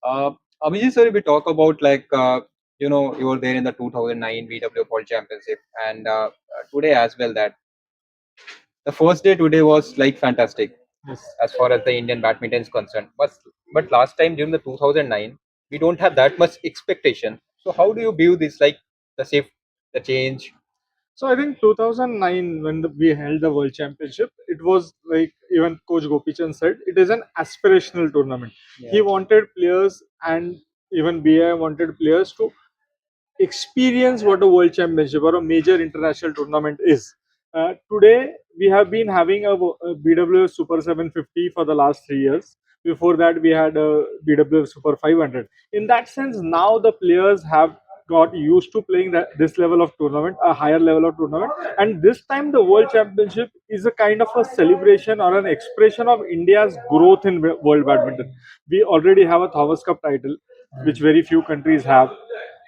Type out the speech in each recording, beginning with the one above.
Uh, Abhijeet, sir, we talk about you were there in the 2009 BW World Championship, and today as well. That the first day today was like fantastic Yes. as far as the Indian badminton is concerned. But last time during the 2009, we don't have that much expectation. So how do you view this, like the shift, the change? So I think 2009 when we held the World Championship, it was like even Coach Gopichan said, it is an aspirational tournament. Yeah. He wanted players and even BI wanted players to experience what a World Championship or a major international tournament is. Today, we have been having a BW Super 750 for the last 3 years. Before that, we had a BW Super 500. In that sense, now the players have got used to playing this level of tournament, a higher level of tournament. And this time, the World Championship is a kind of a celebration or an expression of India's growth in world badminton. We already have a Thomas Cup title, which very few countries have.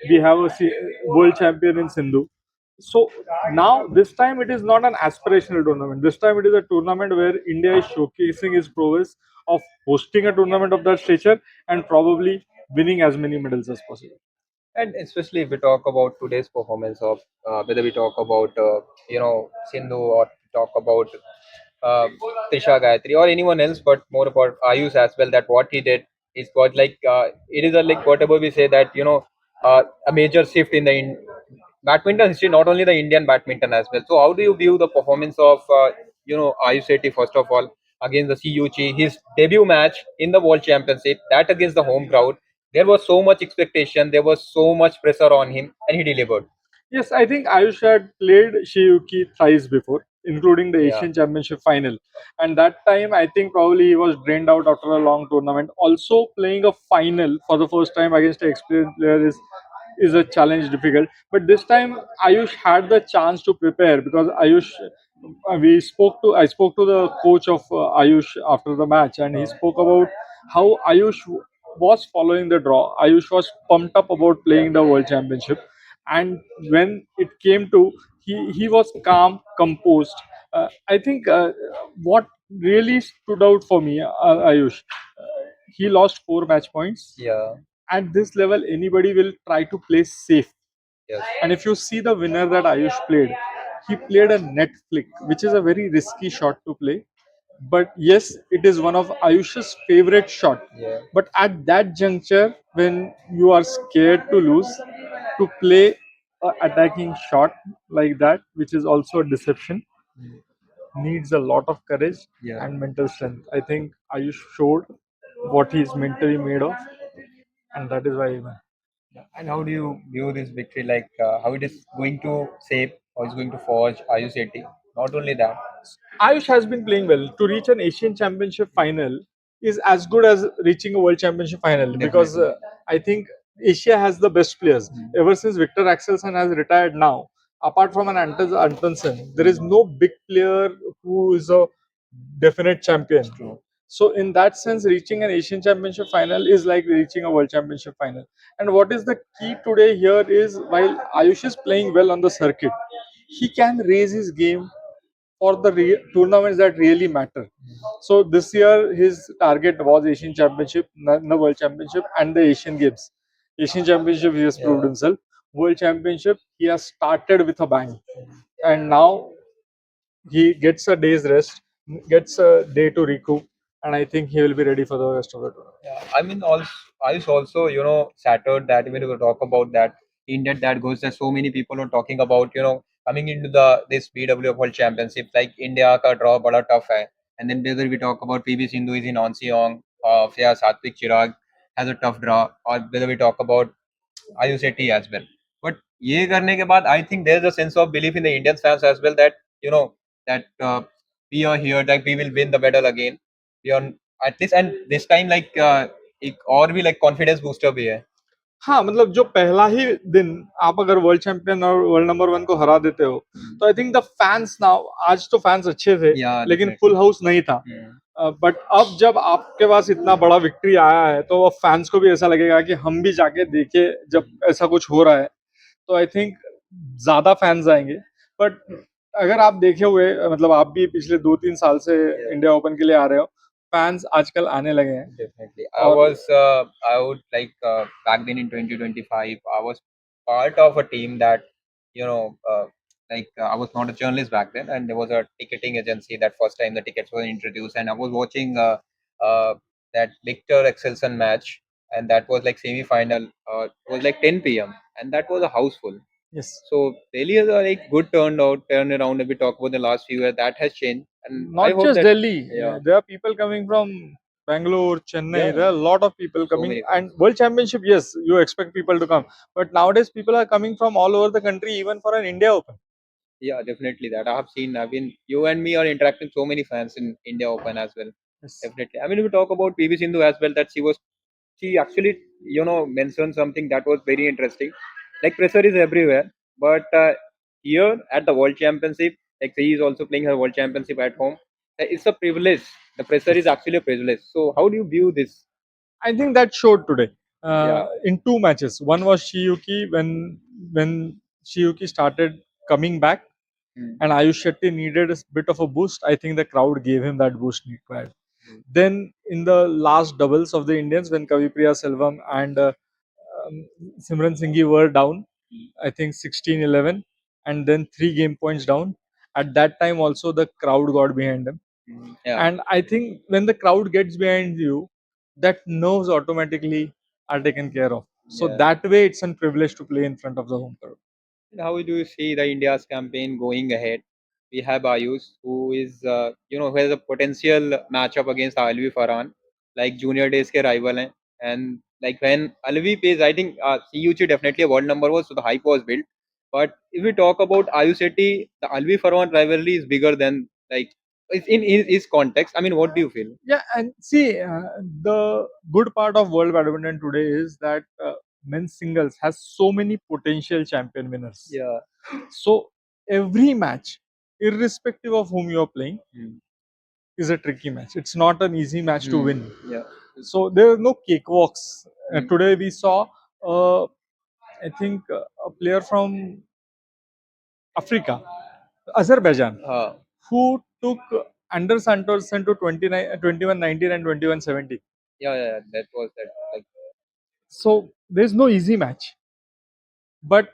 We have a world champion in Sindhu. So now this time it is not an aspirational tournament. This time it is a tournament where India is showcasing its prowess of hosting a tournament of that stature and probably winning as many medals as possible. And especially if we talk about today's performance of whether we talk about Sindhu or talk about uh, Trisha Gayatri or anyone else, but more about Ayush as well. That what he did is got it is a like whatever we say that a major shift in the badminton history, not only the Indian badminton as well. So how do you view the performance of Ayush Shetty first of all against the CUG, his debut match in the World Championship, that against the home crowd? There was so much expectation, there was so much pressure on him, and he delivered. Yes, I think Ayush had played Shiyuki thrice before, including the Yeah. Asian Championship final. And that time, I think probably he was drained out after a long tournament. Also, playing a final for the first time against an experienced player is a challenge difficult. But this time, Ayush had the chance to prepare because Ayush. I spoke to the coach of Ayush after the match, and he spoke about how Ayush was following the draw. Ayush was pumped up about playing the World Championship, and when it came to he was calm, composed. I think what really stood out for me, Ayush, he lost 4 match points. Yeah. At this level, anybody will try to play safe. Yes. And if you see the winner that Ayush played, he played a net flick, which is a very risky shot to play. But yes, it is one of Ayush's favorite shot. Yeah. But at that juncture, when you are scared to lose, to play a attacking shot like that, which is also a deception, needs a lot of courage Yeah. and mental strength. I think Ayush showed what he's mentally made of, and that is why he won. And how do you view this victory? Like how it is going to shape, how it's going to forge Ayush Shetty? Not only that. Ayush has been playing well. To reach an Asian Championship final is as good as reaching a World Championship final because Definitely. I think Asia has the best players. Ever since Victor Axelsen has retired now, apart from an Antonsen, there is no big player who is a definite champion. True. So in that sense, reaching an Asian Championship final is like reaching a World Championship final. And what is the key today here is while Ayush is playing well on the circuit, he can raise his game for the tournaments that really matter. So this year his target was Asian Championship, the World Championship, and the Asian Games. Asian Championship he has proved Yeah. himself. World Championship he has started with a bang, and now he gets a day's rest, gets a day to recoup, and I think he will be ready for the rest of the tournament. Yeah, I mean, also I was also shattered that when we talk about that India that goes there, so many people are talking about coming into the this BW World Championship like India ka draw bada tough hai, and then whether we talk about PV Sindhu is in Onseong, yeah, Satvik Chirag has a tough draw, or whether we talk about Ayush Shetty as well. But ये करने के बाद I think there's a sense of belief in the Indian fans as well that that we are here, that we will win the medal again. We are at least, and this time एक और भी like confidence booster भी है. हाँ मतलब जो पहला ही दिन आप अगर वर्ल्ड चैंपियन और वर्ल्ड नंबर 1 को हरा देते हो तो I think the fans now आज तो फैंस अच्छे थे Yeah, लेकिन definitely. फुल हाउस नहीं था बट अब जब आपके पास इतना बड़ा विक्ट्री आया है तो फैंस को भी ऐसा लगेगा कि हम भी जाके देखे जब ऐसा कुछ हो रहा है तो आई थिंक ज्यादा फैंस आएंगे बट अगर आप देखे हुए मतलब आप भी पिछले 2-3 साल से इंडिया ओपन के लिए आ रहे हो फैंस आजकल आने लगे हैं. Definitely. और I would like, back then in 2025, I was part of a team that, you know, I was not a journalist back then, and there was a ticketing agency that first time the tickets were introduced, and I was watching uh, that Victor Excelson match, and that was like semi-final. It was like 10 p.m., and that was a house full. yes, So really is a like good turnaround. If we talk about the last few years, that has changed, and I not hope just that, Delhi. yeah, There are people coming from Bangalore, Chennai. yeah, There are a lot of people so coming. many And fans. World Championship, yes, you expect people to come. But nowadays, people are coming from all over the country, even for an India Open. Yeah, definitely that. I have seen. I've been. You and me are interacting so many fans in India Open as well. Yes. Definitely. I mean, if we talk about PV Sindhu as well, that she actually, mentioned something that was very interesting. Like pressure is everywhere, but here at the World Championship, like she is also playing her World Championship at home. It's a privilege. The pressure is actually a privilege. So how do you view this? I think that showed today Yeah. in two matches. One was Shiyuki when Shiyuki started coming back, Mm, and Ayush Shetty needed a bit of a boost. I think the crowd gave him that boost required. mm, Then in the last doubles of the Indians, when Kavipriya Selvam and Simran Singhi were down, mm, I think 16-11, and then 3 game points down. At that time, also the crowd got behind them. yeah. And I think when the crowd gets behind you, that nerves automatically are taken care of. So Yeah. that way, it's a privilege to play in front of the home crowd. How do you see the India's campaign going ahead? We have Ayush, who is, who has a potential matchup against Alvi Farhan, like junior days ke rival hain. And like when Alvi plays, I think CUC definitely a world number was, so the hype was built. But if we talk about Ayush Shetty, the Alvi Farhan rivalry is bigger than, like, it's in his context. I mean, what do you feel? Yeah, and see, the good part of world badminton today is that men's singles has so many potential champion winners. Yeah. So every match, irrespective of whom you are playing, Mm. is a tricky match. It's not an easy match to Mm. win. Yeah. So there are no cakewalks. Mm. Today we saw, I think, a player from Africa, Azerbaijan, Uh, who took Anders Andersen to 29, 21-19 and 21-70. yeah, that was that. Like, So there's no easy match. But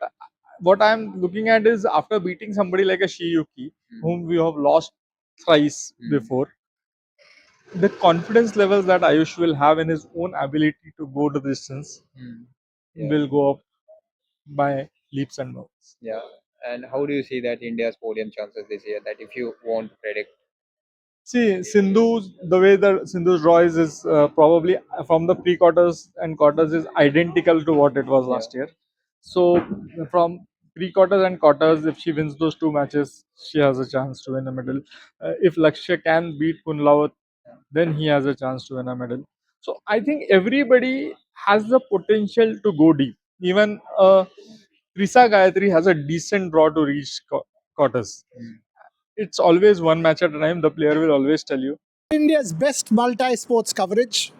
what I'm looking at is after beating somebody like a Shiyuki, mm, whom we have lost thrice mm, before, the confidence levels that Ayush will have in his own ability to go to the distance mm, yeah. will go up by leaps and bounds. Yeah. And how do you see that India's podium chances this year? That if you want to predict, See, Sindhu's the way that Sindhu's draw is probably from the pre-quarters and quarters is identical to what it was yeah, last year. So from pre-quarters and quarters, if she wins those two matches, she has a chance to win a medal. If Lakshya can beat Kunlawat, then he has a chance to win a medal. So I think everybody has the potential to go deep. Even Trisa Gayatri has a decent draw to reach quarters. mm, It's always one match at a time. The player will always tell you. India's best multi sports coverage,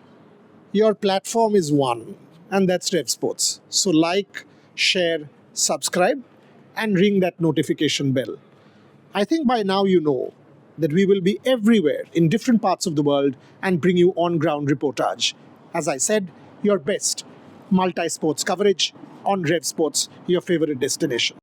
your platform is one, and that's Revsportz. So, like, share, subscribe, and ring that notification bell. I think by now you know that we will be everywhere in different parts of the world and bring you on ground reportage. As I said, your best multi sports coverage on Revsportz, your favorite destination.